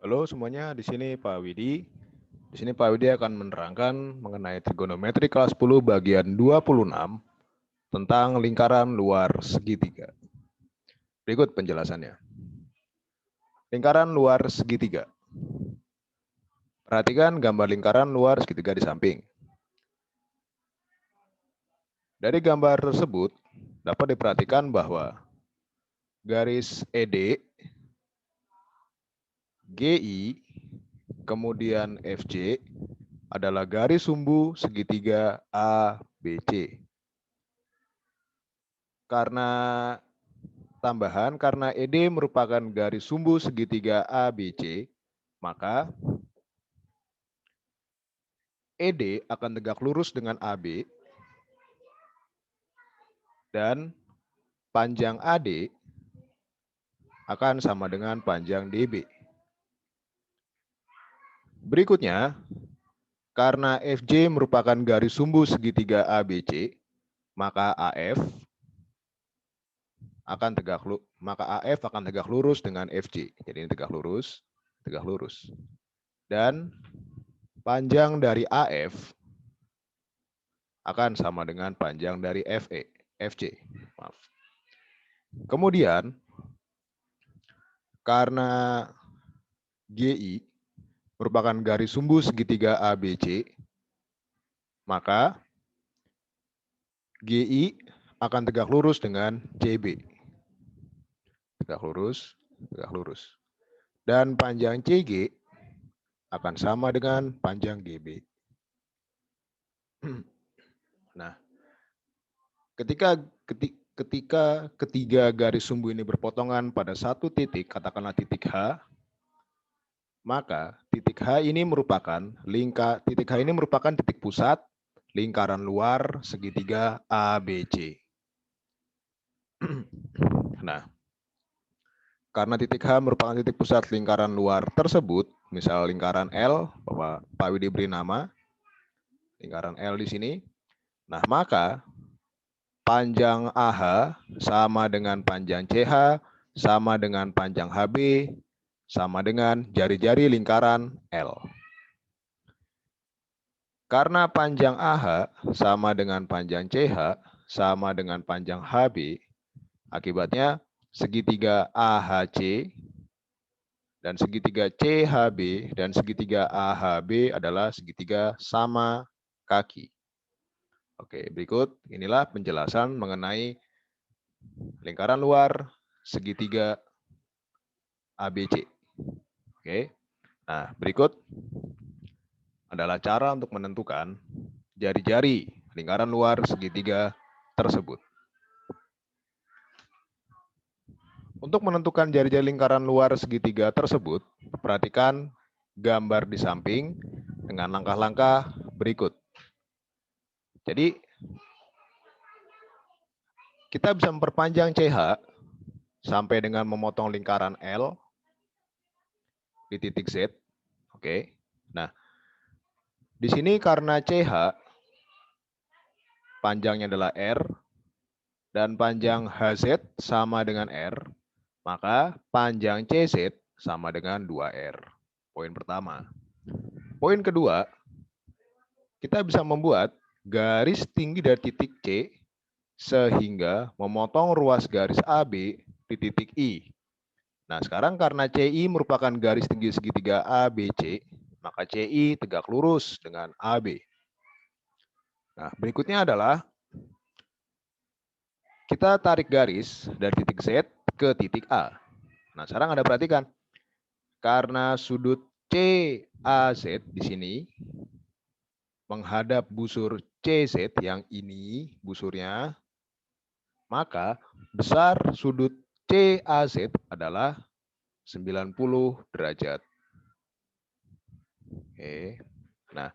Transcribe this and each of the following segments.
Halo semuanya, di sini Pak Widi. Di sini Pak Widi akan menerangkan mengenai trigonometri kelas 10 bagian 26 tentang lingkaran luar segitiga. Berikut penjelasannya. Lingkaran luar segitiga. Perhatikan gambar lingkaran luar segitiga di samping. Dari gambar tersebut dapat diperhatikan bahwa garis ED, GI, kemudian FC adalah garis sumbu segitiga ABC. Karena ED merupakan garis sumbu segitiga ABC, maka ED akan tegak lurus dengan AB dan panjang AD akan sama dengan panjang DB. Berikutnya, karena FJ merupakan garis sumbu segitiga ABC, maka AF akan tegak lurus dengan FJ. Jadi ini tegak lurus. Dan panjang dari AF akan sama dengan panjang dari FJ. Maaf. Kemudian, karena GI merupakan garis sumbu segitiga ABC, maka GI akan tegak lurus dengan JB. Tegak lurus. Dan panjang CG akan sama dengan panjang GB. Nah, ketika ketiga garis sumbu ini berpotongan pada satu titik, katakanlah titik H, maka titik H ini merupakan titik pusat lingkaran luar segitiga ABC. Nah, karena titik H merupakan titik pusat lingkaran luar tersebut, misal lingkaran L, Pak Widi beri nama lingkaran L di sini. Nah, maka panjang AH sama dengan panjang CH, sama dengan panjang HB, sama dengan jari-jari lingkaran L. Karena panjang AH sama dengan panjang CH, sama dengan panjang HB, akibatnya segitiga AHC dan segitiga CHB dan segitiga AHB adalah segitiga sama kaki. Oke, berikut inilah penjelasan mengenai lingkaran luar segitiga ABC. Oke. Nah, berikut adalah cara untuk menentukan jari-jari lingkaran luar segitiga tersebut. Untuk menentukan jari-jari lingkaran luar segitiga tersebut, perhatikan gambar di samping dengan langkah-langkah berikut. Jadi, kita bisa memperpanjang CH sampai dengan memotong lingkaran L di titik Z. Oke. Nah, di sini karena CH panjangnya adalah R dan panjang HZ sama dengan R, maka panjang CZ sama dengan 2R. Poin pertama. Poin kedua, kita bisa membuat garis tinggi dari titik C sehingga memotong ruas garis AB di titik I. Nah, sekarang karena CI merupakan garis tinggi segitiga ABC, maka CI tegak lurus dengan AB. Nah, berikutnya adalah kita tarik garis dari titik Z ke titik A. Nah, sekarang Anda perhatikan. Karena sudut CAZ di sini menghadap busur CZ yang ini busurnya, maka besar sudut CAZ adalah 90 derajat. Oke. Nah,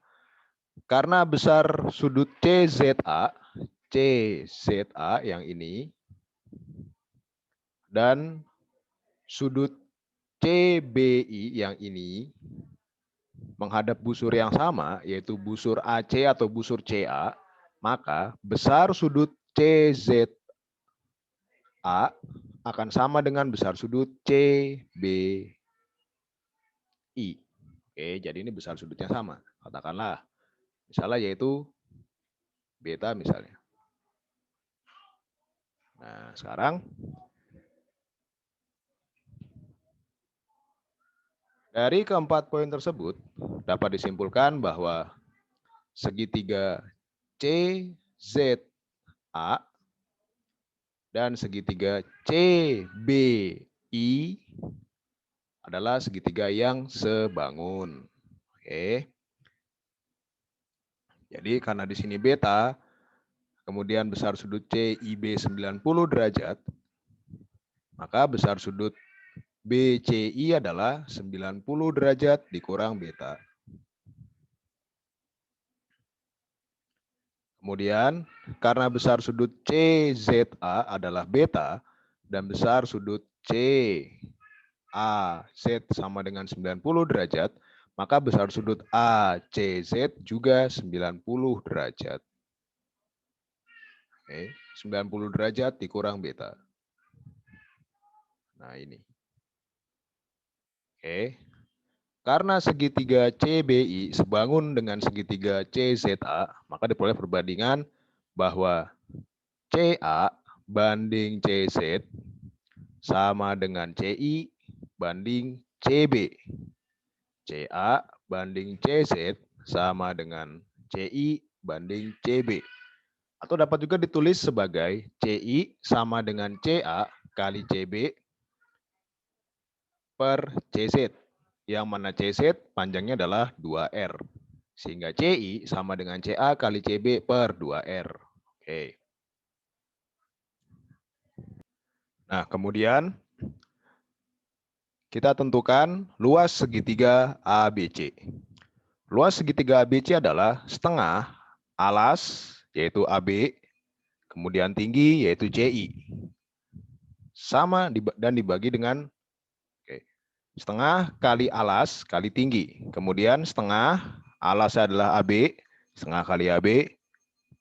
karena besar sudut CZA yang ini dan sudut CBI yang ini menghadap busur yang sama, yaitu busur AC atau busur CA, maka besar sudut CZA akan sama dengan besar sudut CB. I. Oke, jadi ini besar sudutnya sama. Katakanlah, misalnya yaitu beta misalnya. Nah, sekarang dari keempat poin tersebut dapat disimpulkan bahwa segitiga CZA dan segitiga CBI adalah segitiga yang sebangun. Oke. Jadi karena di sini beta, kemudian besar sudut CIB 90 derajat, maka besar sudut BCI adalah 90 derajat dikurang beta. Kemudian karena besar sudut CZA adalah beta dan besar sudut CAZ sama dengan 90 derajat, maka besar sudut ACZ juga 90 derajat. Oke, 90 derajat dikurang beta. Nah, ini. Oke. Karena segitiga CBI sebangun dengan segitiga CZA, maka diperoleh perbandingan bahwa CA banding CZ sama dengan CI banding CB. CA banding CZ sama dengan CI banding CB. Atau dapat juga ditulis sebagai CI sama dengan CA kali CB per CZ. Yang mana CZ panjangnya adalah 2R. Sehingga CI sama dengan CA kali CB per 2R. Oke. Nah, kemudian kita tentukan luas segitiga ABC. Luas segitiga ABC adalah setengah alas, yaitu AB, kemudian tinggi, yaitu CI. Sama dan dibagi dengan setengah kali alas kali tinggi. Kemudian setengah alas adalah AB, setengah kali AB,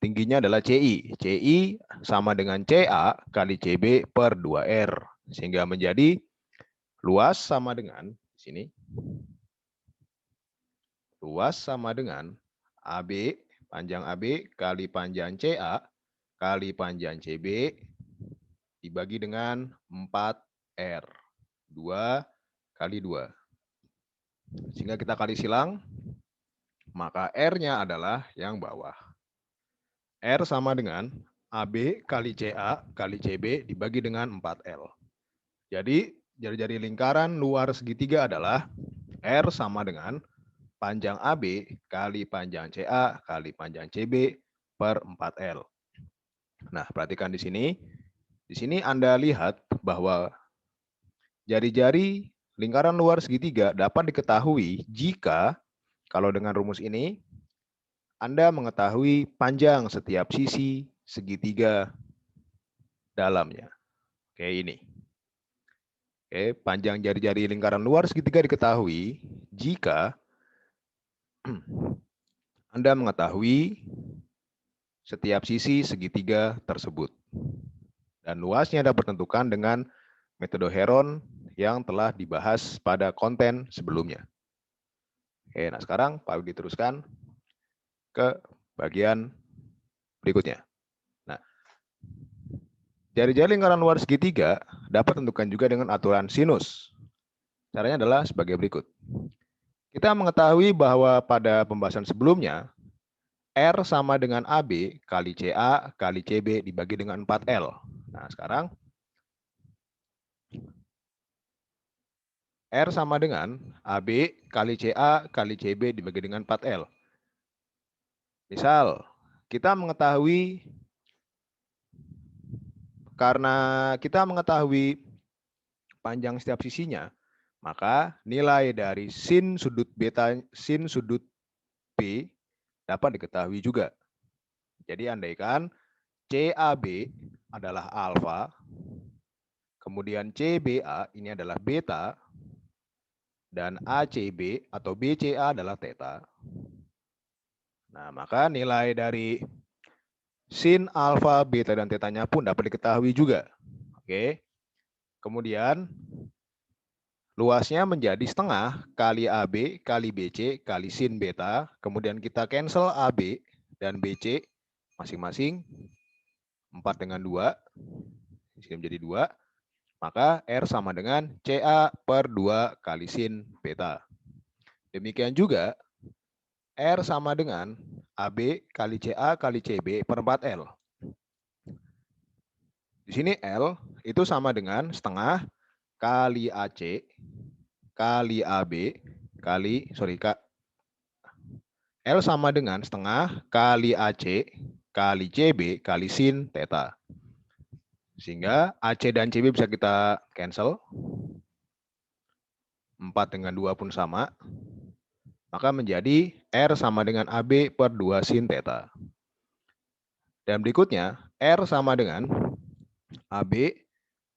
tingginya adalah CI. CI sama dengan CA kali CB per 2R. Sehingga menjadi luas sama dengan, di sini, luas sama dengan AB, panjang AB kali panjang CA kali panjang CB dibagi dengan 4R. 2 kali 2. Sehingga kita kali silang, maka R-nya adalah yang bawah. R sama dengan AB kali CA kali CB dibagi dengan 4L. Jadi jari-jari lingkaran luar segitiga adalah R sama dengan panjang AB kali panjang CA kali panjang CB per 4L. Nah, perhatikan di sini. Di sini Anda lihat bahwa jari-jari lingkaran luar segitiga dapat diketahui jika, kalau dengan rumus ini, Anda mengetahui panjang setiap sisi segitiga dalamnya. Oke, ini. Oke, panjang jari-jari lingkaran luar segitiga diketahui jika Anda mengetahui setiap sisi segitiga tersebut. Dan luasnya dapat ditentukan dengan metode Heron yang telah dibahas pada konten sebelumnya. Oke, nah sekarang Pak Widi teruskan ke bagian berikutnya. Nah, jari-jari lingkaran luar segitiga dapat ditentukan juga dengan aturan sinus. Caranya adalah sebagai berikut. Kita mengetahui bahwa pada pembahasan sebelumnya, R sama dengan AB kali CA kali CB dibagi dengan 4L. Nah, sekarang R sama dengan AB kali CA kali CB dibagi dengan 4L. Misal, kita mengetahui, karena kita mengetahui panjang setiap sisinya, maka nilai dari sin sudut beta, sin sudut B dapat diketahui juga. Jadi andaikan CAB adalah alfa, kemudian CBA ini adalah beta, dan ACB atau BCA adalah theta. Nah, maka nilai dari sin, alfa, beta, dan tetanya pun dapat diketahui juga. Oke. Kemudian Luasnya menjadi setengah kali AB kali BC kali sin beta. Kemudian kita cancel AB dan BC masing-masing 4 dengan 2. Di sini menjadi 2. Maka R sama dengan CA per 2 kali sin beta. Demikian juga R sama dengan AB kali CA kali CB per 4L. Di sini L itu sama dengan setengah kali AC kali AB kali, L sama dengan setengah kali AC kali CB kali sin theta. Sehingga AC dan CB bisa kita cancel. 4 dengan 2 pun sama. Maka menjadi R sama dengan AB per 2 sin theta. Dan berikutnya, R sama dengan AB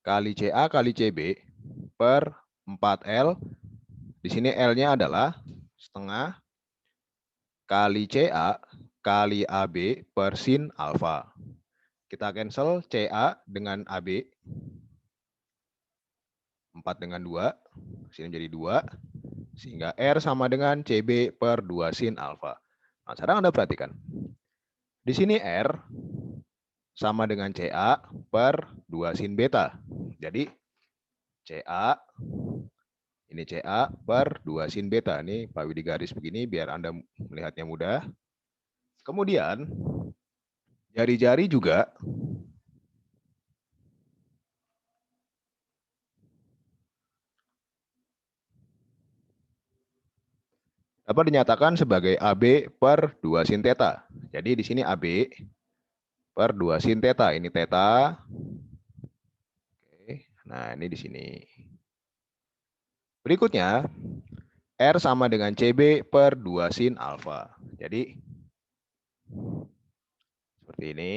kali CA kali CB per 4L. Di sini L-nya adalah setengah kali CA kali AB per sin alfa. Kita cancel CA dengan AB. 4 dengan 2. Sini jadi 2. Sehingga R sama dengan CB per 2 sin alfa. Nah, sekarang Anda perhatikan. Di sini R sama dengan CA per 2 sin beta. Jadi CA, ini CA per 2 sin beta. Ini Pak Widi garis begini biar Anda melihatnya mudah. Kemudian jari-jari juga dapat dinyatakan sebagai AB per 2 sin theta. Jadi di sini AB per 2 sin theta. Ini theta. Oke, nah ini di sini. Berikutnya, R sama dengan CB per 2 sin alfa. Jadi, seperti ini.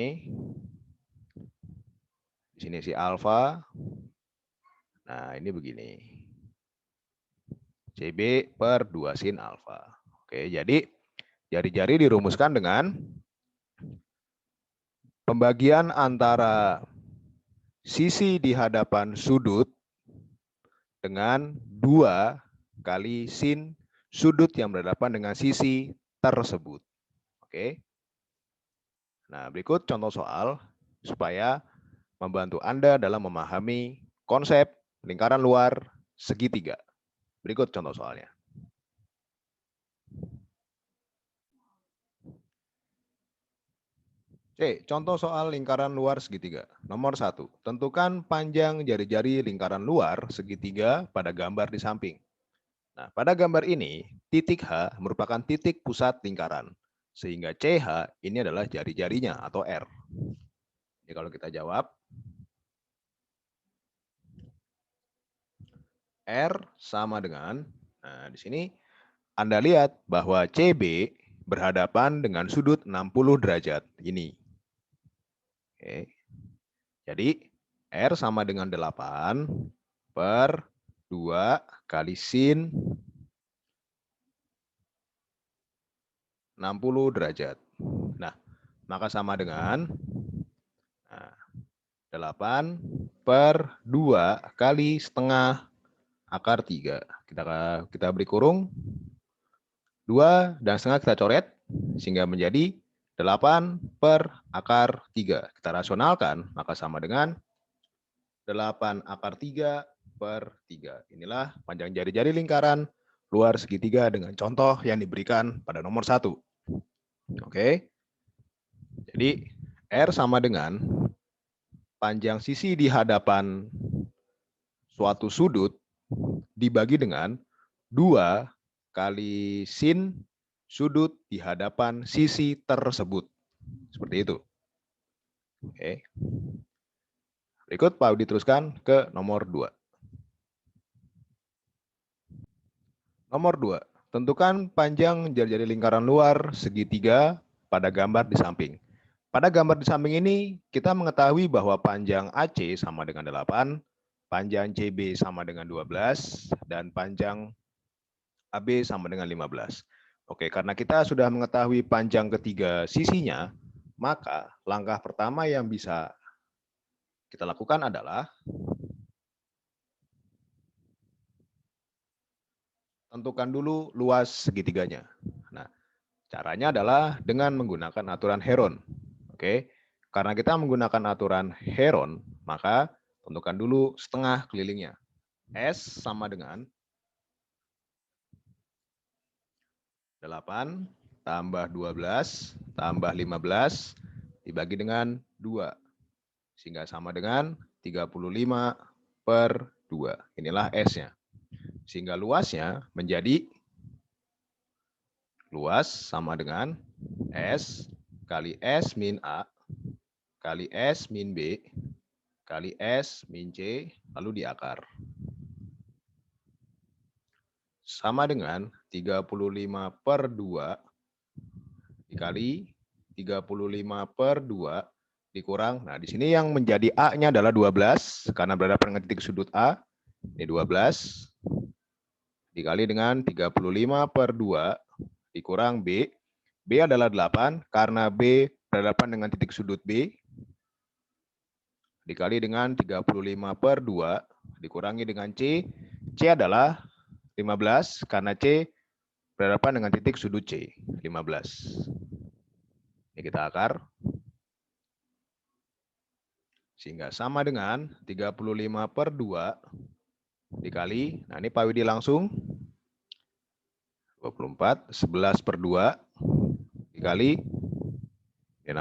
Di sini si alfa. Nah, ini begini. CB per 2 sin alfa. Oke, jadi jari-jari dirumuskan dengan pembagian antara sisi di hadapan sudut dengan 2 kali sin sudut yang berhadapan dengan sisi tersebut. Oke. Nah, berikut contoh soal supaya membantu Anda dalam memahami konsep lingkaran luar segitiga. Berikut contoh soalnya. C. Contoh soal lingkaran luar segitiga. Nomor 1. Tentukan panjang jari-jari lingkaran luar segitiga pada gambar di samping. Nah, pada gambar ini, titik H merupakan titik pusat lingkaran. Sehingga CH ini adalah jari-jarinya atau R. Jadi kalau kita jawab, R sama dengan, nah di sini Anda lihat bahwa CB berhadapan dengan sudut 60 derajat ini. Oke. Jadi R sama dengan 8 per 2 kali sin 60 derajat. Nah, maka sama dengan 8 per 2 kali setengah akar 3. Kita beri kurung. 2 dan setengah kita coret sehingga menjadi 8 per akar 3. Kita rasionalkan, maka sama dengan 8 akar 3 per 3. Inilah panjang jari-jari lingkaran luar segitiga dengan contoh yang diberikan pada nomor 1. Oke. Jadi R sama dengan panjang sisi di hadapan suatu sudut dibagi dengan 2 kali sin sudut di hadapan sisi tersebut. Seperti itu. Oke. Berikut Pak Udi teruskan ke nomor 2. Nomor 2. Tentukan panjang jari-jari lingkaran luar segitiga pada gambar di samping. Pada gambar di samping ini, kita mengetahui bahwa panjang AC sama dengan 8, panjang CB sama dengan 12, dan panjang AB sama dengan 15. Oke, karena kita sudah mengetahui panjang ketiga sisinya, maka langkah pertama yang bisa kita lakukan adalah tentukan dulu luas segitiganya. Nah, caranya adalah dengan menggunakan aturan Heron. Oke, karena kita menggunakan aturan Heron, maka tentukan dulu setengah kelilingnya. S sama dengan 8 tambah 12 tambah 15 dibagi dengan 2. Sehingga sama dengan 35 per 2. Inilah S-nya. Sehingga luasnya menjadi luas sama dengan S kali S min A kali S min B kali S min C lalu diakar. Sama dengan 35 per 2 dikali 35 per 2 dikurang. Nah, di sini yang menjadi A-nya adalah 12 karena berhadapan dengan titik sudut A. Ini 12 dikali dengan 35 per 2 dikurang B. B adalah 8 karena B berhadapan dengan titik sudut B. Dikali dengan 35 per 2 dikurangi dengan C. C adalah 15 karena C berhadapan dengan titik sudut C, 15. Ini kita akar. Sehingga sama dengan 35 per 2 dikali, nah ini Pak Widi langsung, 24, 11 per 2 dikali 16,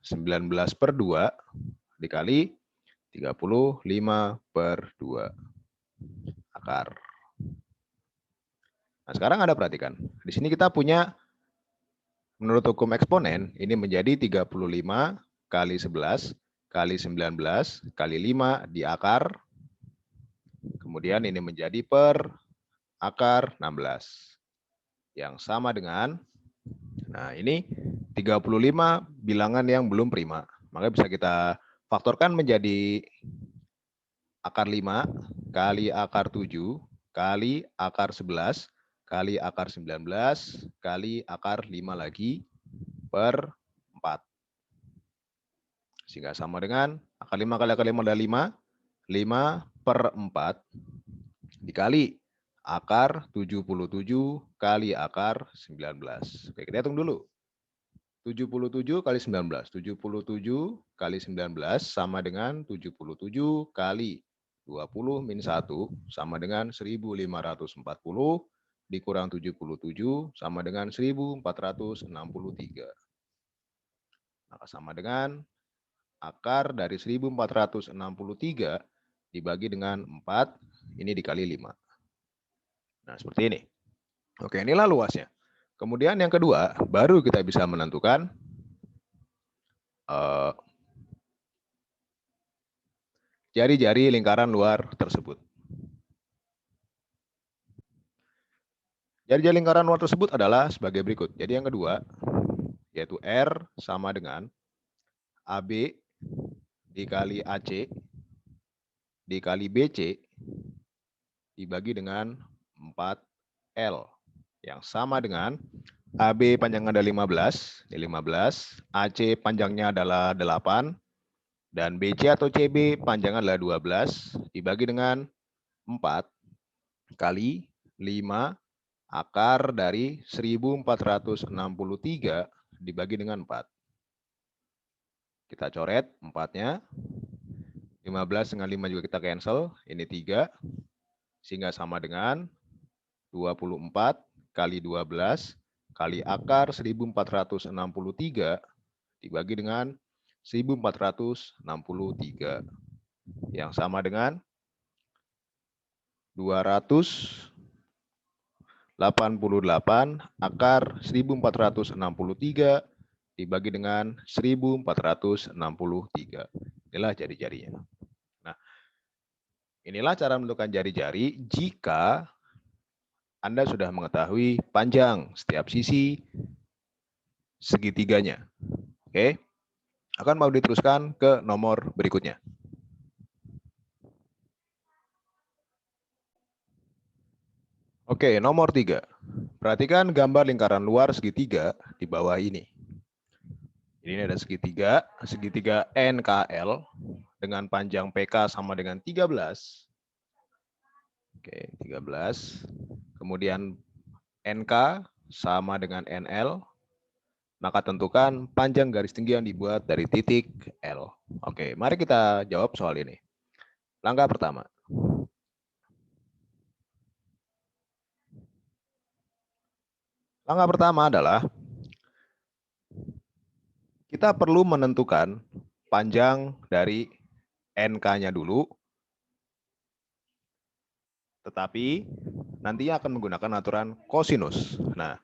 19 per 2 dikali 35 per 2 akar. Nah, sekarang Anda perhatikan. Di sini kita punya, menurut hukum eksponen, ini menjadi 35 kali 11 kali 19 kali 5 diakar. Kemudian ini menjadi per akar 16. Yang sama dengan, nah ini 35 bilangan yang belum prima. Maka bisa kita faktorkan menjadi akar 5 kali akar 7 kali akar 11 kali akar 19 kali akar 5 lagi per 4. Sehingga sama dengan akar 5 kali akar 5 adalah 5 per 4 dikali akar 77 kali akar 19. Oke, kita hitung dulu. 77 kali 19. 77 kali 19 sama dengan 77 kali 20 min 1 sama dengan 1540 dikurang 77 sama dengan 1463. Maka sama dengan akar dari 1463 dibagi dengan 4, ini dikali 5. Nah, seperti ini. Oke, inilah luasnya. Kemudian yang kedua, baru kita bisa menentukan jari-jari lingkaran luar tersebut. Jari-jari lingkaran luar tersebut adalah sebagai berikut. Jadi yang kedua, yaitu R sama dengan AB dikali AC dikali BC dibagi dengan 4L. Yang sama dengan AB panjangnya ada 15, ini 15, AC panjangnya adalah 8, dan BC atau CB panjangnya adalah 12, dibagi dengan 4 kali 5 akar dari 1463 dibagi dengan 4. Kita coret 4-nya. 15 dengan 5 juga kita cancel, ini 3. Sehingga sama dengan 24 kali 12 kali akar 1463 dibagi dengan 1463. Yang sama dengan 288 akar 1463 dibagi dengan 1463. Inilah jari-jarinya. Nah, inilah cara menentukan jari-jari jika Anda sudah mengetahui panjang setiap sisi segitiganya. Oke, akan mau diteruskan ke nomor berikutnya. Oke, nomor 3. Perhatikan gambar lingkaran luar segitiga di bawah ini. Ini ada segitiga NKL dengan panjang PK sama dengan 13. Oke, 13. kemudian NK sama dengan NL, maka tentukan panjang garis tinggi yang dibuat dari titik L. Oke, mari kita jawab soal ini. Langkah pertama. Langkah pertama adalah kita perlu menentukan panjang dari NK-nya dulu, tetapi nantinya akan menggunakan aturan kosinus. Nah,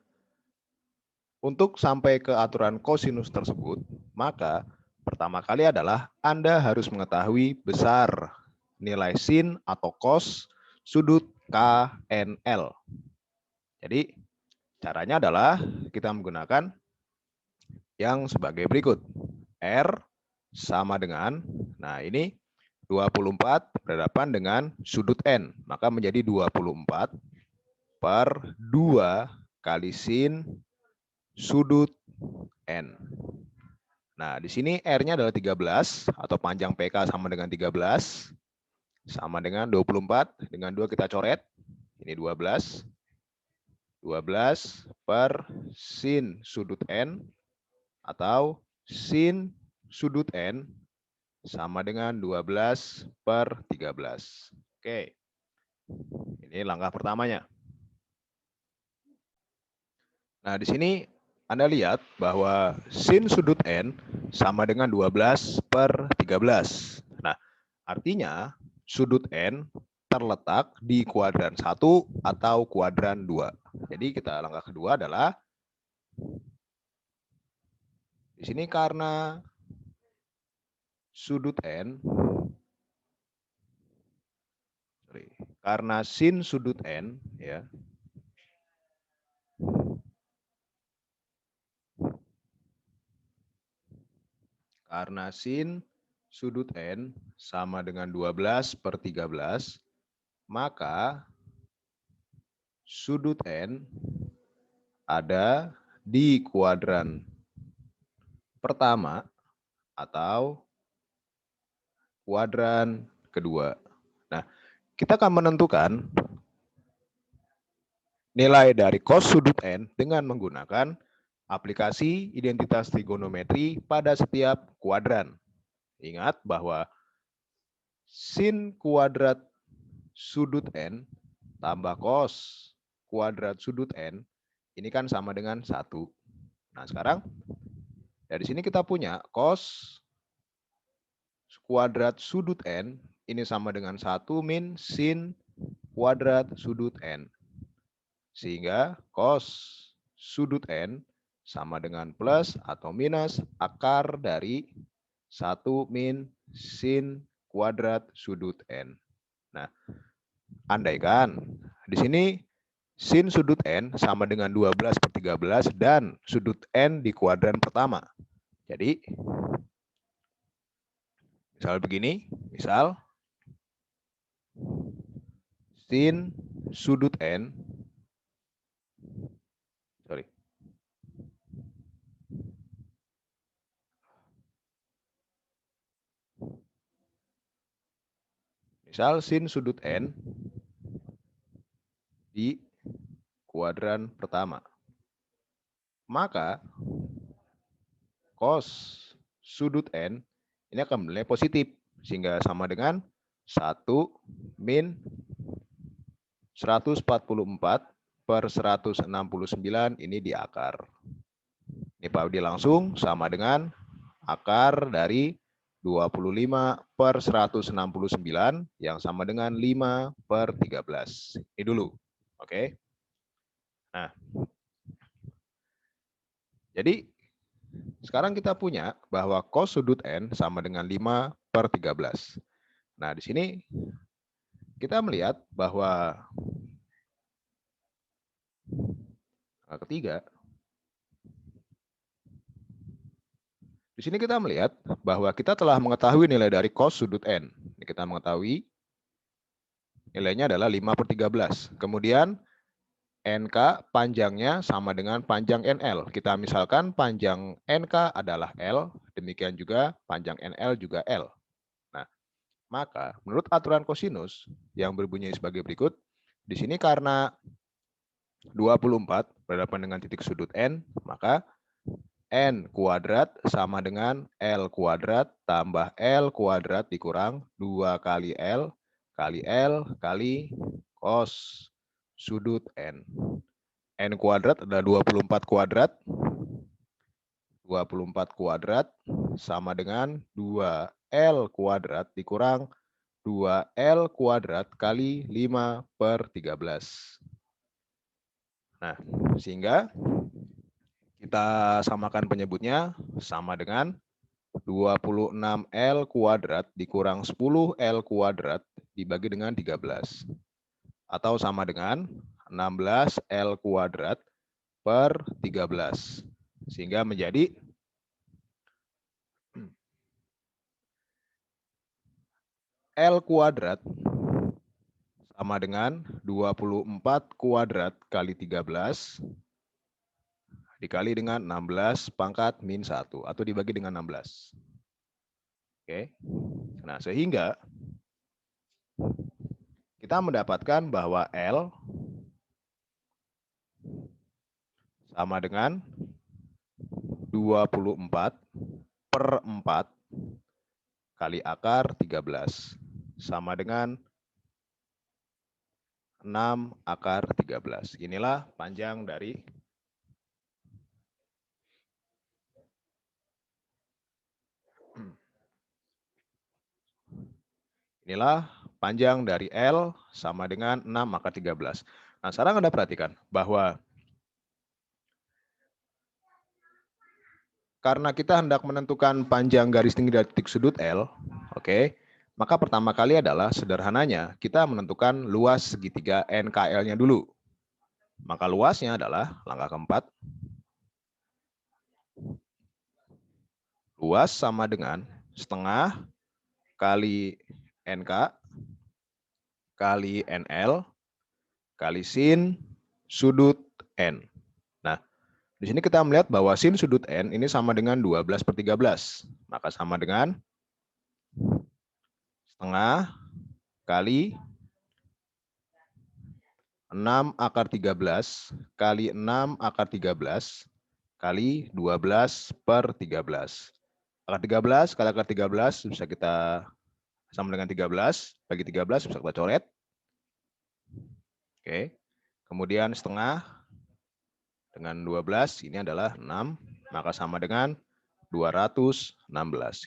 untuk sampai ke aturan kosinus tersebut, maka pertama kali adalah Anda harus mengetahui besar nilai sin atau cos sudut KNL. Jadi, caranya adalah kita menggunakan yang sebagai berikut. R sama dengan, nah ini 24 berhadapan dengan sudut N. Maka menjadi 24 per 2 kali sin sudut N. Nah, di sini R-nya adalah 13 atau panjang PK sama dengan 13 sama dengan 24 dengan 2 kita coret. Ini 12. 12 per sin sudut N atau sin sudut N sama dengan 12 per 13. Oke. Ini langkah pertamanya. Nah, di sini Anda lihat bahwa sin sudut N sama dengan 12 per 13. Nah, artinya sudut N terletak di kuadran 1 atau kuadran 2. Jadi kita langkah kedua adalah di sini karena sudut N, karena sin sudut N, ya, karena sin sudut N sama dengan 12 per 13, maka sudut N ada di kuadran pertama atau kuadran kedua. Nah, kita akan menentukan nilai dari cos sudut N dengan menggunakan aplikasi identitas trigonometri pada setiap kuadran. Ingat bahwa sin kuadrat sudut N tambah cos kuadrat sudut N ini kan sama dengan 1. Nah, sekarang dari sini kita punya cos kuadrat sudut N ini sama dengan 1 min sin kuadrat sudut N. Sehingga cos sudut N sama dengan plus atau minus akar dari 1 min sin kuadrat sudut N. Nah, andaikan di sini sin sudut N sama dengan 12 per 13 dan sudut N di kuadran pertama. Jadi, misal begini, misal sin sudut N, misal sin sudut N di kuadran pertama. Maka cos sudut N ini akan bernilai positif sehingga sama dengan 1 min 144 per 169 ini di akar. Ini Pak Budi langsung sama dengan akar dari 25 per 169 yang sama dengan 5 per 13. Ini dulu. Oke. Nah, jadi sekarang kita punya bahwa cos sudut N sama dengan 5 per 13. Nah, di sini kita melihat bahwa ketiga, di sini kita melihat bahwa kita telah mengetahui nilai dari cos sudut N. Ini kita mengetahui nilainya adalah 5 per 13. Kemudian NK panjangnya sama dengan panjang NL. Kita misalkan panjang NK adalah L, demikian juga panjang NL juga L. Nah, maka menurut aturan kosinus yang berbunyi sebagai berikut, di sini karena 24 berhadapan dengan titik sudut N, maka N kuadrat sama dengan L kuadrat tambah L kuadrat dikurang 2 kali L kali cos sudut N. N kuadrat adalah 24 kuadrat. 24 kuadrat sama dengan 2L kuadrat dikurang 2L kuadrat kali 5/13. Nah, sehingga kita samakan penyebutnya sama dengan 26L kuadrat dikurang 10L kuadrat dibagi dengan 13. Atau sama dengan 16L kuadrat per 13. Sehingga menjadi L kuadrat sama dengan 24 kuadrat kali 13 dikali dengan 16 pangkat min 1 atau dibagi dengan 16. Oke. Nah, sehingga kita mendapatkan bahwa L sama dengan 24 per 4 kali akar 13 sama dengan 6 akar 13. Inilah panjang dari L sama dengan 6 akar 13. Nah, sekarang Anda perhatikan bahwa karena kita hendak menentukan panjang garis tinggi dari titik sudut L, oke, maka pertama kali adalah sederhananya kita menentukan luas segitiga NKL-nya dulu. Maka luasnya adalah langkah keempat. Luas sama dengan setengah kali NK kali NL kali sin sudut N. Nah, di sini kita melihat bahwa sin sudut N ini sama dengan 12/13. Maka sama dengan setengah kali 6 akar 13 kali 6 akar 13 kali 12/13. Akar 13 kali akar 13 bisa kita sama dengan 13, bagi 13 bisa kita coret. Oke. Kemudian setengah dengan 12 ini adalah 6, maka sama dengan 216.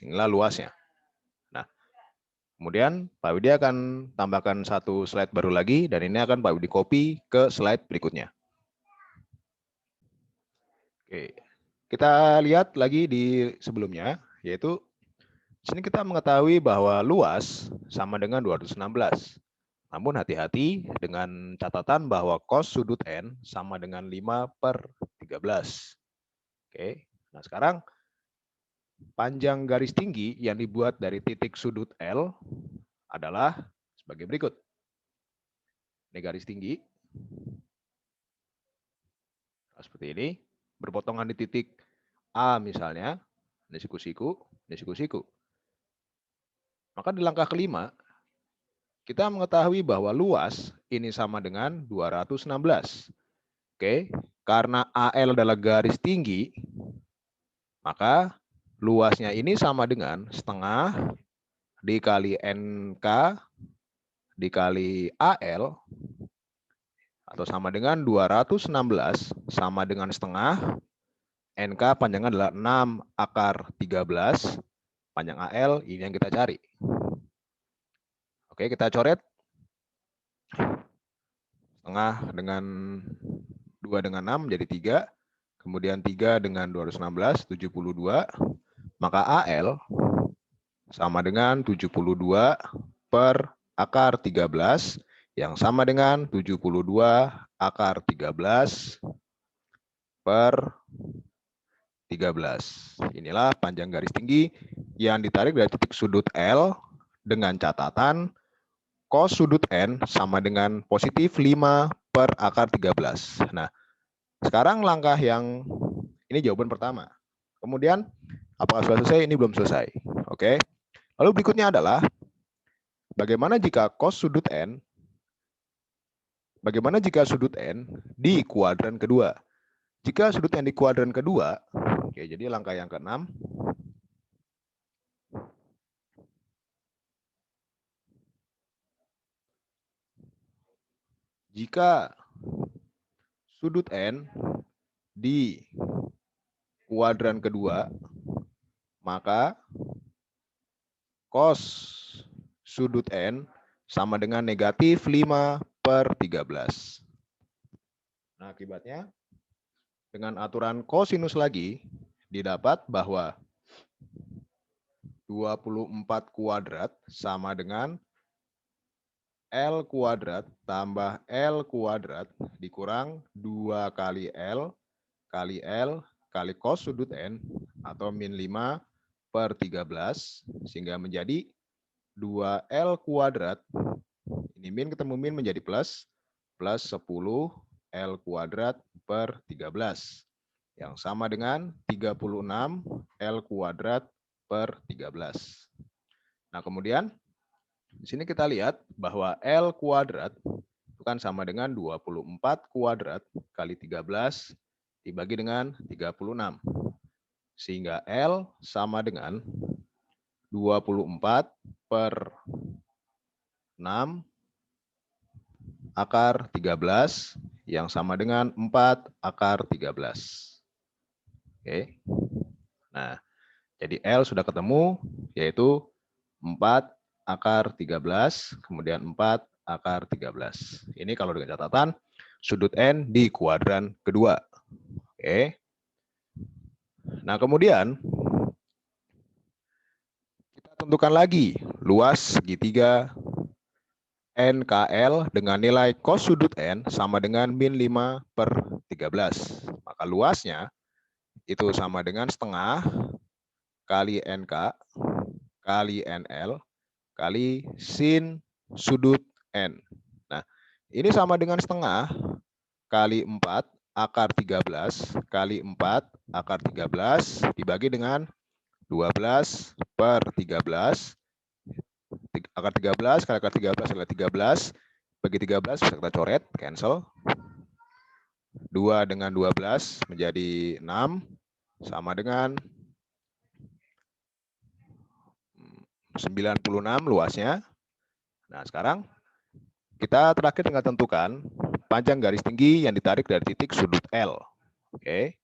Inilah luasnya. Nah, kemudian Pak Widi akan tambahkan satu slide baru lagi dan ini akan Pak Widi copy ke slide berikutnya. Oke. Kita lihat lagi di sebelumnya, yaitu di sini kita mengetahui bahwa luas sama dengan 216. Namun hati-hati dengan catatan bahwa cos sudut N sama dengan 5/13. Oke. Nah, sekarang panjang garis tinggi yang dibuat dari titik sudut L adalah sebagai berikut. Ini garis tinggi. Nah, seperti ini. Berpotongan di titik A misalnya. Ini siku-siku, ini siku-siku. Maka di langkah kelima, kita mengetahui bahwa luas ini sama dengan 216. Oke, karena AL adalah garis tinggi, maka luasnya ini sama dengan setengah dikali NK dikali AL atau sama dengan 216 sama dengan setengah NK panjangnya adalah 6 akar 13, panjang AL ini yang kita cari. Oke, kita coret. Setengah dengan 2 dengan 6 jadi 3. Kemudian 3 dengan 216, 72. Maka AL sama dengan 72 per akar 13 yang sama dengan 72 akar 13 per 13. Inilah panjang garis tinggi yang ditarik dari titik sudut L dengan catatan cos sudut N sama dengan positif 5 per akar 13. Nah, sekarang langkah yang ini jawaban pertama. Kemudian, apakah sudah selesai? Ini belum selesai. Oke. Lalu berikutnya adalah bagaimana jika cos sudut N bagaimana jika sudut N di kuadran kedua? Jika sudut N di kuadran kedua, oke, jadi langkah yang ke-6, jika sudut N di kuadran kedua, maka cos sudut N sama dengan negatif 5/13. Nah, akibatnya dengan aturan kosinus lagi, didapat bahwa 24 kuadrat sama dengan L kuadrat tambah L kuadrat dikurang 2 kali L kali cos sudut N atau min 5/13 sehingga menjadi 2L kuadrat. Ini min ketemu min menjadi plus 10 L kuadrat per 13 yang sama dengan 36 L kuadrat per 13. Nah, kemudian di sini kita lihat bahwa L kuadrat itu kan sama dengan 24 kuadrat kali 13 dibagi dengan 36. Sehingga L sama dengan 24 per 6 akar 13 yang sama dengan 4 akar 13. Oke. Nah, jadi L sudah ketemu, yaitu 4 akar 13, kemudian 4 akar 13. Ini kalau dengan catatan sudut N di kuadran kedua. Oke. Nah, kemudian kita tentukan lagi luas segitiga NKL dengan nilai cos sudut N sama dengan min 5/13. Maka luasnya itu sama dengan setengah kali NK kali NL kali sin sudut N. Nah, ini sama dengan setengah kali 4 akar 13 kali 4 akar 13 dibagi dengan 12/13. Akar 13 kali akar 13 adalah 13. Bagi 13 bisa kita coret, cancel. 2 dengan 12 menjadi 6 sama dengan 96 luasnya. Nah, sekarang kita terakhir tinggal tentukan panjang garis tinggi yang ditarik dari titik sudut L. Oke.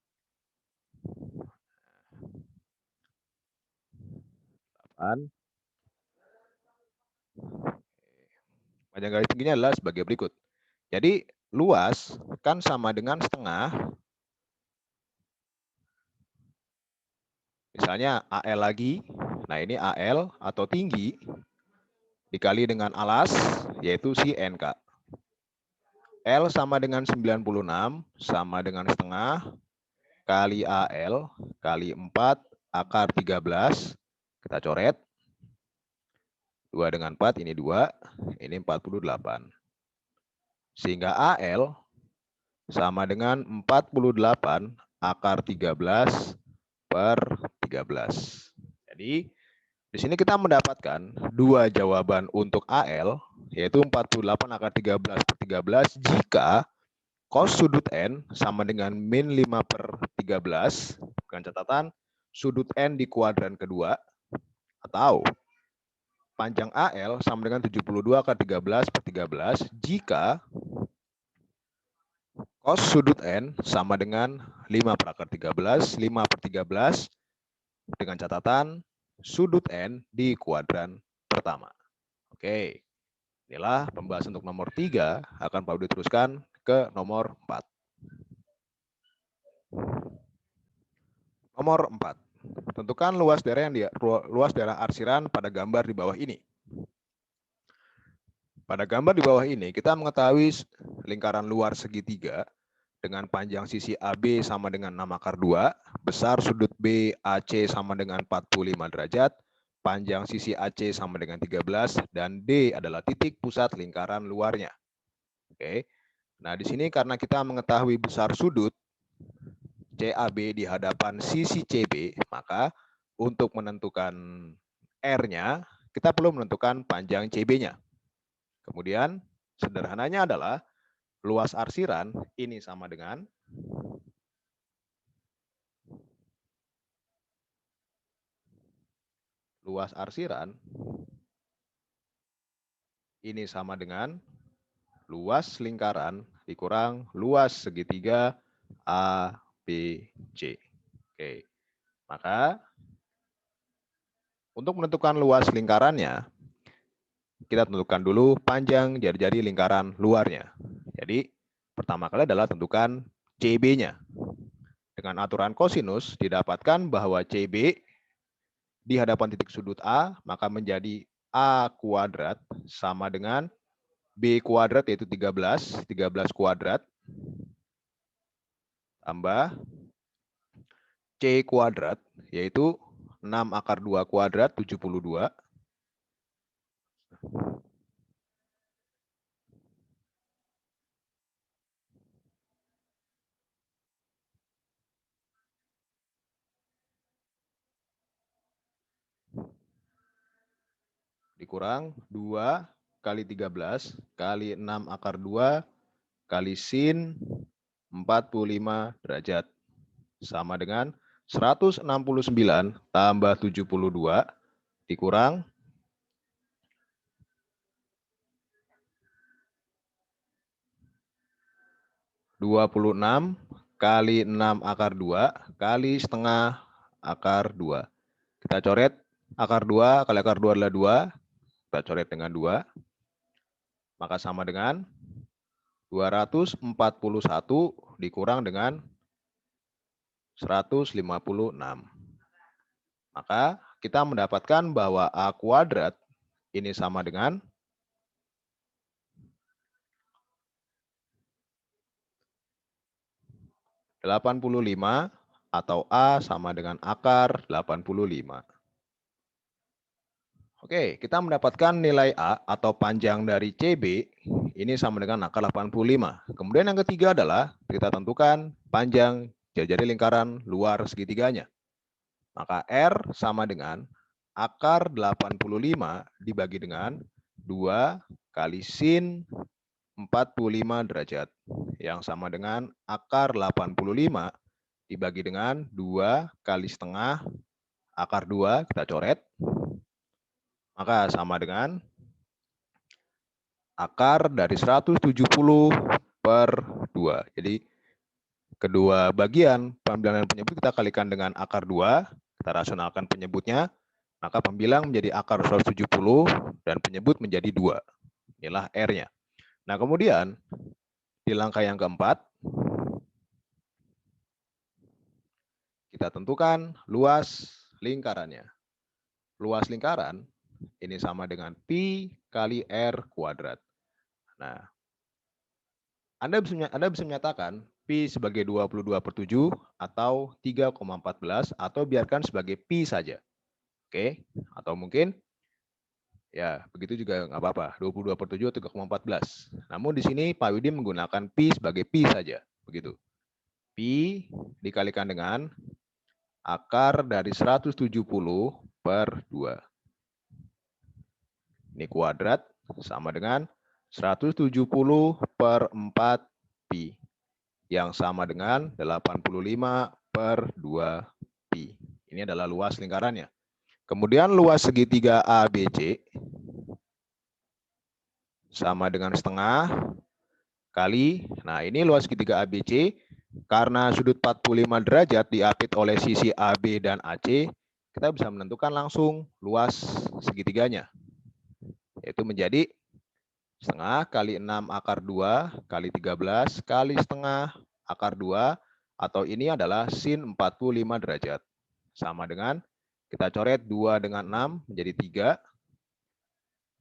Panjang garis tingginya adalah sebagai berikut. Jadi luas kan sama dengan setengah. Misalnya AL lagi. Nah, ini AL atau tinggi dikali dengan alas, yaitu si NK. L sama dengan 96, sama dengan setengah, kali AL, kali 4, akar 13, kita coret. 2 dengan 4, ini 2, ini 48. Sehingga AL sama dengan 48 akar 13 per 13. Jadi, di sini kita mendapatkan dua jawaban untuk AL, yaitu 48 akar 13 per 13 jika cos sudut N sama dengan min 5/13, dengan catatan sudut N di kuadran kedua, atau panjang AL sama dengan 72 akar 13 per 13 jika cos sudut N sama dengan 5/13, 5/13 dengan catatan sudut N di kuadran pertama. Oke, inilah pembahasan untuk nomor 3, akan Pak Budi teruskan ke nomor 4. Nomor 4. Tentukan luas daerah arsiran pada gambar di bawah ini. Pada gambar di bawah ini, kita mengetahui lingkaran luar segitiga dengan panjang sisi AB sama dengan 6 akar 2, besar sudut BAC sama dengan 45 derajat, panjang sisi AC sama dengan 13, dan D adalah titik pusat lingkaran luarnya. Oke. Nah, di sini karena kita mengetahui besar sudut CAB di hadapan sisi CB, maka untuk menentukan R-nya, kita perlu menentukan panjang CB-nya. Kemudian, sederhananya adalah luas arsiran ini sama dengan luas arsiran ini sama dengan luas lingkaran dikurang luas segitiga ABC. Oke. Maka untuk menentukan luas lingkarannya, kita tentukan dulu panjang jari-jari lingkaran luarnya. Jadi pertama kali adalah tentukan CB-nya. Dengan aturan kosinus didapatkan bahwa CB di hadapan titik sudut A maka menjadi A kuadrat sama dengan B kuadrat yaitu 13 kuadrat tambah C kuadrat yaitu 6 akar 2 kuadrat 72 dikurang 2 kali 13 kali 6 akar 2 kali sin 45 derajat sama dengan 169 tambah 72 dikurang 26 kali 6 akar 2 kali setengah akar 2. Kita coret akar 2 kali akar 2 adalah 2. Kita coret dengan 2. Maka sama dengan 241 dikurang dengan 156. Maka kita mendapatkan bahwa A kuadrat ini sama dengan 85 atau A sama dengan akar 85. Oke, kita mendapatkan nilai A atau panjang dari CB ini sama dengan akar 85. Kemudian yang ketiga adalah kita tentukan panjang jari-jari lingkaran luar segitiganya. Maka R sama dengan akar 85 dibagi dengan 2 kali sin 45 derajat. Yang sama dengan akar 85 dibagi dengan 2 kali setengah akar 2, kita coret. Maka sama dengan akar dari 170 per 2. Jadi kedua bagian pembilangan penyebut kita kalikan dengan akar 2, kita rasionalkan penyebutnya, maka pembilang menjadi akar 170 dan penyebut menjadi 2. Inilah R-nya. Nah, kemudian di langkah yang keempat, kita tentukan luas lingkarannya. Luas lingkaran ini sama dengan pi kali R kuadrat. Nah, Anda bisa menyatakan pi sebagai 22/7 atau 3,14 atau biarkan sebagai pi saja. Oke, atau mungkin ya begitu juga nggak apa-apa, 22/7 atau 3,14. Namun di sini Pak Widi menggunakan pi sebagai pi saja, begitu. Pi dikalikan dengan akar dari 170 per 2. Ini kuadrat sama dengan 170 per 4 pi. Yang sama dengan 85 per 2 pi. Ini adalah luas lingkarannya. Kemudian luas segitiga ABC sama dengan setengah kali, nah ini luas segitiga ABC, karena sudut 45 derajat diapit oleh sisi AB dan AC, kita bisa menentukan langsung luas segitiganya. Yaitu menjadi setengah kali 6 akar 2 kali 13 kali setengah akar 2, atau ini adalah sin 45 derajat. Sama dengan, kita coret 2 dengan 6 menjadi 3.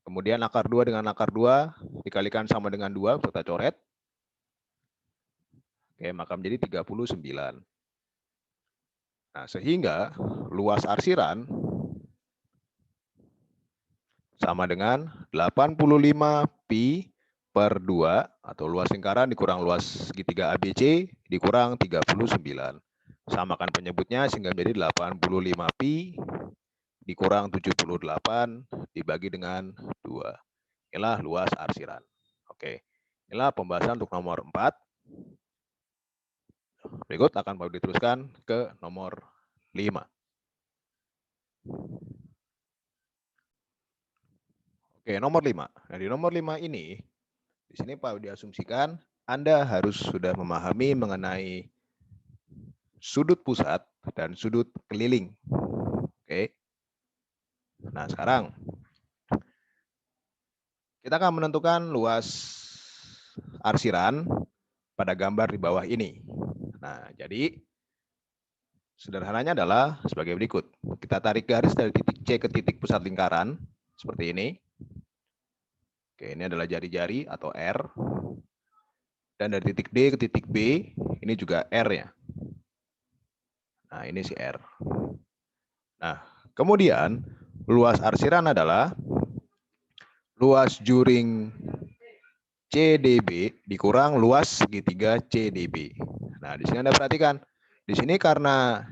Kemudian akar 2 dengan akar 2 dikalikan sama dengan 2, kita coret. Oke, maka menjadi 39. Nah, sehingga luas arsiran sama dengan 85 pi per 2 atau luas lingkaran dikurang luas segitiga ABC dikurang 39. Samakan penyebutnya sehingga menjadi 85 pi dikurang 78 dibagi dengan 2. Inilah luas arsiran. Oke. Inilah pembahasan untuk nomor 4. Berikut akan baru diteruskan ke nomor 5. Oke, nomor 5. Nah, di nomor 5 ini, di sini Pak diasumsikan Anda harus sudah memahami mengenai sudut pusat dan sudut keliling. Oke. Nah, sekarang kita akan menentukan luas arsiran pada gambar di bawah ini. Nah, jadi sederhananya adalah sebagai berikut. Kita tarik garis dari titik C ke titik pusat lingkaran, seperti ini. Oke, ini adalah jari-jari atau R. Dan dari titik D ke titik B, ini juga R ya. Nah, ini si R. Nah, kemudian luas arsiran adalah luas juring CDB dikurang luas segitiga CDB. Nah, di sini Anda perhatikan. Di sini karena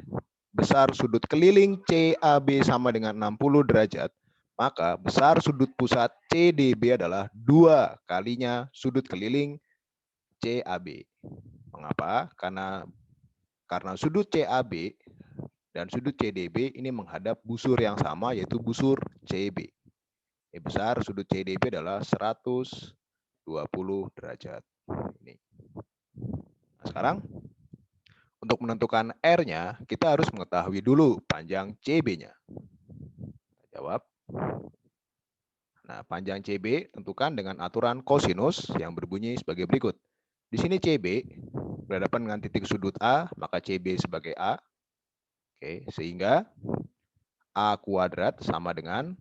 besar sudut keliling CAB sama dengan 60 derajat, maka besar sudut pusat CDB adalah 2 kalinya sudut keliling CAB. Mengapa? Karena sudut CAB dan sudut CDB ini menghadap busur yang sama, yaitu busur CB. Ini besar sudut CDB adalah 120 derajat. Ini. Nah, sekarang untuk menentukan R-nya, kita harus mengetahui dulu panjang CB-nya. Jawab. Nah, panjang CB tentukan dengan aturan kosinus yang berbunyi sebagai berikut. Di sini CB berhadapan dengan titik sudut A, maka CB sebagai A. Oke, sehingga A kuadrat sama dengan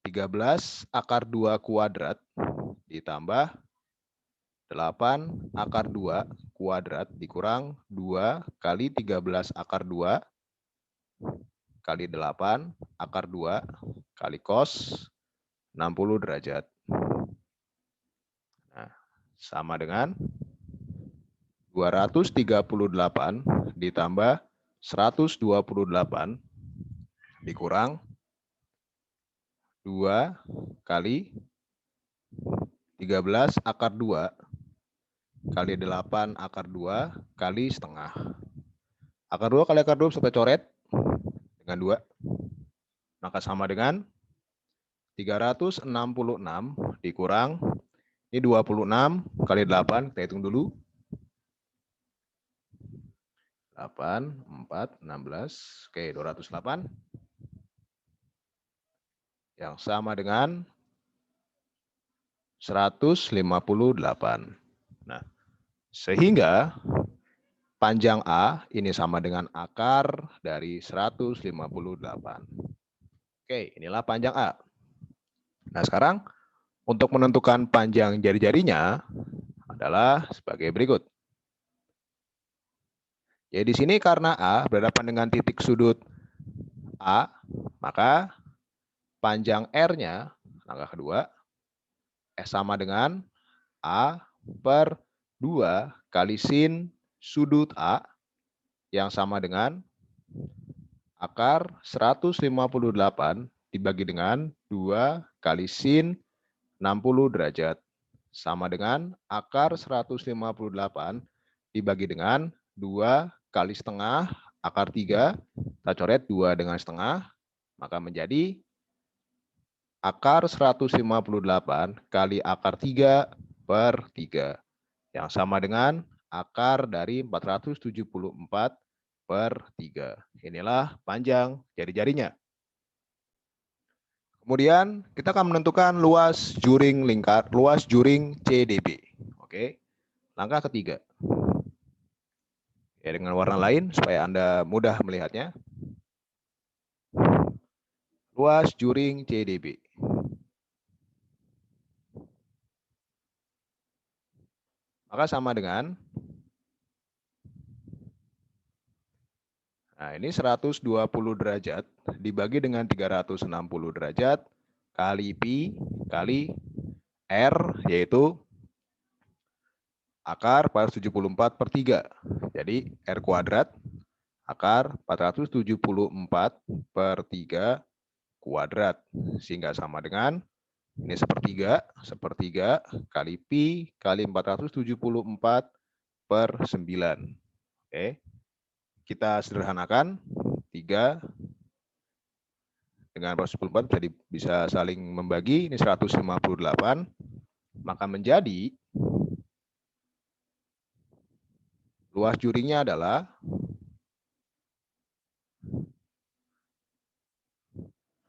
13 akar 2 kuadrat ditambah 8 akar 2 kuadrat dikurang 2 kali 13 akar 2 kali 8 akar 2 kali cos 60 derajat. Nah, sama dengan 238 ditambah 128 dikurang 2 kali 13 akar 2 kali 8 akar 2 kali setengah. Akar 2 kali akar 2 bisa kita coret dengan 2. Maka sama dengan 366 dikurang, ini 26 kali 8, kita hitung dulu. 8, 4, 16, oke 208. Yang sama dengan 158. Nah, sehingga panjang A ini sama dengan akar dari 158. Oke, inilah panjang A. Nah, sekarang untuk menentukan panjang jari-jarinya adalah sebagai berikut. Jadi di sini karena A berhadapan dengan titik sudut A, maka panjang R-nya, langkah kedua, sama dengan A per 2 kali sin sudut A yang sama dengan akar 158 dibagi dengan 2 kali sin 60 derajat. Sama dengan akar 158 dibagi dengan 2 kali setengah akar 3. Kita coret 2 dengan setengah, maka menjadi akar 158 kali akar 3 per 3. Yang sama dengan akar dari 474 per 3. Inilah panjang jari-jarinya. Kemudian kita akan menentukan luas juring lingkar, luas juring CDB. Oke. Langkah ketiga. Ya, dengan warna lain supaya Anda mudah melihatnya. Luas juring CDB. Maka sama dengan, nah ini 120 derajat dibagi dengan 360 derajat kali pi kali R, yaitu akar 474 per 3. Jadi R kuadrat akar 474 per 3 kuadrat. Sehingga sama dengan Ini sepertiga kali pi kali 474/9. Oke. Kita sederhanakan 3 dengan 474 bisa saling membagi, ini 158, maka menjadi luas jurinya adalah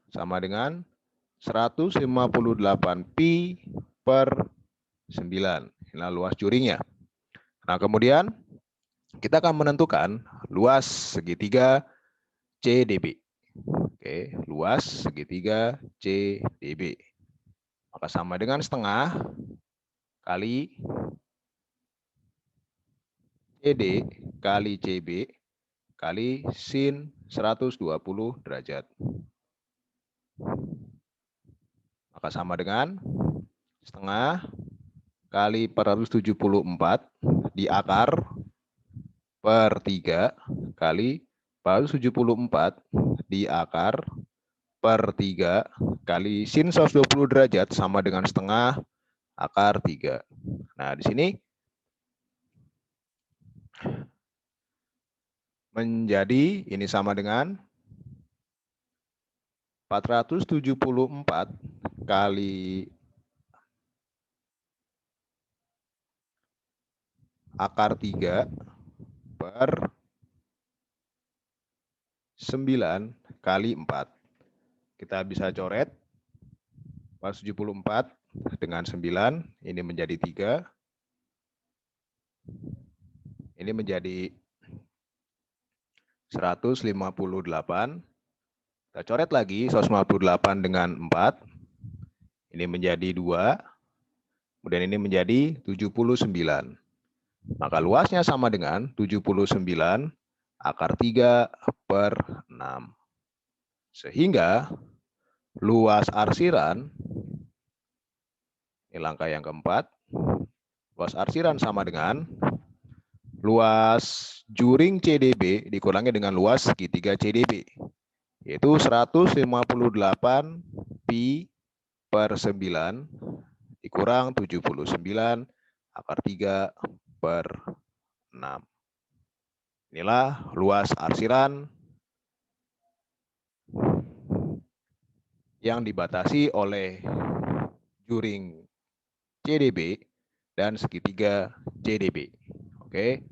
sama dengan 158 pi per 9. Inilah luas jurinya. Nah, kemudian kita akan menentukan luas segitiga CDB. Oke, luas segitiga CDB. Maka sama dengan setengah kali CD kali CB kali sin 120 derajat. Maka sama dengan setengah kali 474 di akar per 3 kali 474 di akar per 3 kali sin 120 derajat sama dengan setengah akar 3. Nah, di sini menjadi ini sama dengan 474 kali akar 3 per 9 kali 4. Kita bisa coret 474 dengan 9, ini menjadi 3. Ini menjadi 158. Kita coret lagi 158 dengan 4. Ini menjadi 2. Kemudian ini menjadi 79. Maka luasnya sama dengan 79 akar 3 per 6. Sehingga luas arsiran, ini langkah yang keempat, luas arsiran sama dengan luas juring CDB dikurangi dengan luas segitiga CDB, yaitu 158 pi per 9 dikurang 79 akar 3 per 6. Inilah luas arsiran yang dibatasi oleh juring CDB dan segitiga CDB. Oke.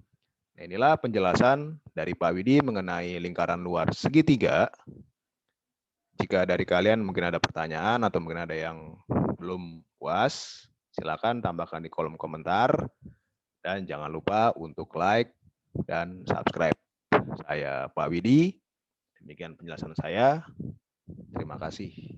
Nah, inilah penjelasan dari Pak Widi mengenai lingkaran luar segitiga. Jika dari kalian mungkin ada pertanyaan atau mungkin ada yang belum puas, silakan tambahkan di kolom komentar. Dan jangan lupa untuk like dan subscribe. Saya Pak Widi, demikian penjelasan saya. Terima kasih.